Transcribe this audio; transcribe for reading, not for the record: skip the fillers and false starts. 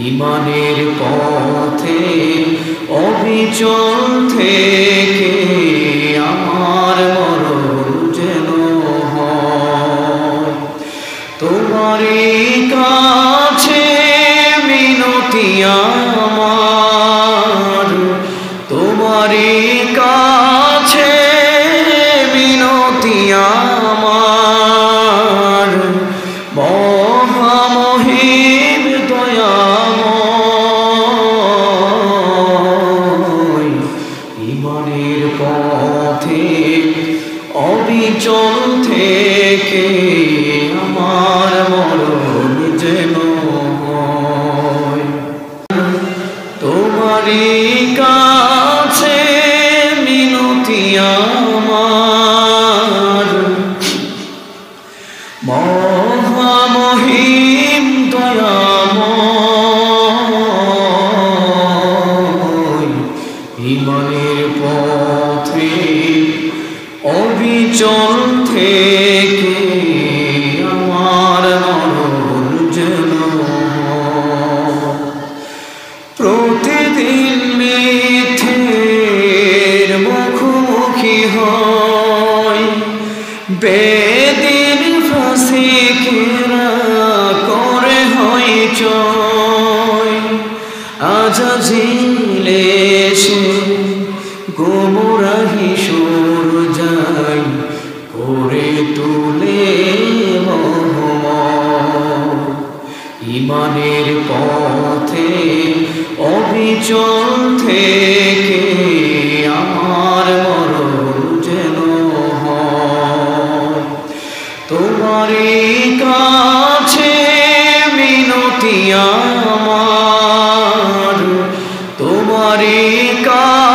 ইমানের পথে অবিচল থেকে আমার মরণ যেন হয়। তোমারই কাছে মিনতি আমার, তোমারই কাছে মিনতি আমার, মহামহিম দয়াময়। ইমানের পথে অবিচল থেকে আমার মরণ যেন হয়। তোমারই কাছে মিনতি আমার, মহামহিম দয়াময়। ইমানের পথে অবিচল থেকে আমার মরণ যেন হয়। প্রতিদিন মিথ্যের মুখোমুখি হয়, বেদিন ফাসিকেরা করে হইচই। আজাজিলে এসে গোমরাহি সুর যায়, করে তুলে মহময়। ইমানের পথে অবিচল থেকে আমার মরণ যেন হয়। তোমারই কাছে মিনতি আমার, তোমারই কাছে